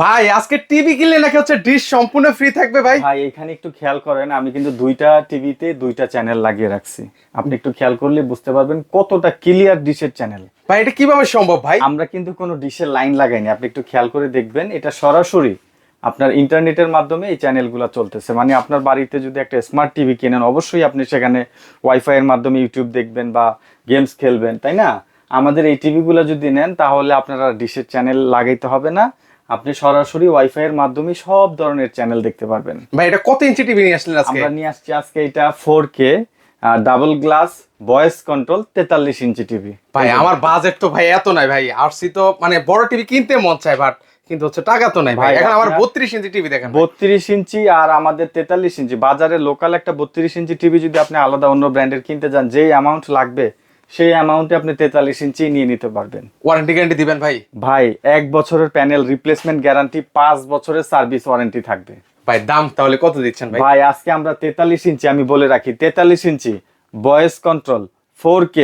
ভাই আজকে টিভি কিনলে নাকি হচ্ছে ডিশ সম্পূর্ণ ফ্রি থাকবে ভাই। ভাই এখানে একটু খেয়াল করেন, আমি কিন্তু দুইটা টিভিতে দুইটা চ্যানেল লাগিয়ে রাখছি। আপনি একটু খেয়াল করলে বুঝতে পারবেন কতটা ক্লিয়ার ডিশের চ্যানেল। ভাই এটা কিভাবে সম্ভব ভাই? আমরা কিন্তু কোনো ডিশের লাইন লাগাইনি, আপনি একটু খেয়াল করে দেখবেন এটা সরাসরি আপনার ইন্টারনেটের মাধ্যমে এই চ্যানেলগুলো চলতেছে। মানে আপনার বাড়িতে যদি একটা স্মার্ট টিভি কেনেন, অবশ্যই আপনি সেখানে ওয়াইফাই এর মাধ্যমে ইউটিউব দেখবেন বা গেমস খেলবেন, তাই না? আমাদের এই টিভিগুলো যদি নেন তাহলে আপনারা ডিশের চ্যানেল লাগাইতে হবে না, আপনি সরাসরি ওয়াইফাই এর মাধ্যমে সব ধরনের চ্যানেল দেখতে পারবেন। ভাই এটা কত ইঞ্চি টিভি নিয়ে আসলেন আজকে? আমরা নিয়ে আসছি আজকে এটা 4K double glass voice control 43 inch TV. ভাই আমার বাজেট তো ভাই এত নাই ভাই, আরসি তো মানে বড় টিভি কিনতে মন চায় বাট কিন্তু হচ্ছে টাকা তো নাই ভাই। ভাই, এখন আমার আপনার 32 ইঞ্চি টিভি দেখেন ভাই। 32 ইঞ্চি আর আমাদের 43 ইঞ্চি, বাজারে লোকাল একটা 32 ইঞ্চি টিভি যদি আপনি আলাদা অন্য ব্র্যান্ডের কিনতে যান, যেই অ্যামাউন্ট লাগবে সেই অ্যামাউন্টে আপনি 43 ইঞ্চি নিয়ে নিতে পারবেন। ওয়ারেন্টি গ্যারান্টি দিবেন ভাই? ভাই 1 বছরের প্যানেল রিপ্লেসমেন্ট গ্যারান্টি, 5 বছরের সার্ভিস ওয়ারেন্টি থাকবে। ভাই দাম তাহলে কত দিচ্ছেন ভাই? ভাই আজকে আমরা 43 ইঞ্চি, আমি বলে রাখি 43 ইঞ্চি ভয়েস কন্ট্রোল 4K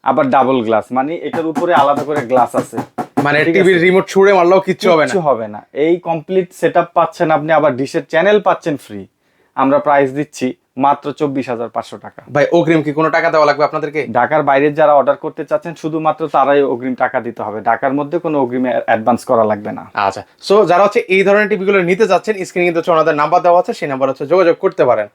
আবার ডাবল গ্লাস, মানে এটার উপরে আলাদা করে গ্লাস আছে। মানে ঠিক টিভির আছে? রিমোট ছুঁড়ে মারলেও কিচ্ছু হবে না? কিচ্ছু হবে না। এই কমপ্লিট সেটআপ পাচ্ছেন আপনি, আবার ডিশের চ্যানেল পাচ্ছেন ফ্রি। আমরা প্রাইস দিচ্ছি মাত্র 24,500 টাকা। ভাই অগ্রিম কি কোনো টাকা দেওয়া লাগবে আপনাদেরকে? ঢাকার বাইরে যারা অর্ডার করতে চাচ্ছেন শুধুমাত্র তারাই অগ্রিম টাকা দিতে হবে, ঢাকার মধ্যে কোনো অগ্রিম অ্যাডভান্স করা লাগবে না। আচ্ছা, সো যারা হচ্ছে এই ধরনের টিভিগুলো নিতে যাচ্ছেন, স্ক্রিনে কিন্তু হচ্ছে ওনাদের নাম্বার দেওয়া আছে, সেই নাম্বার হচ্ছে যোগাযোগ করতে পারেন।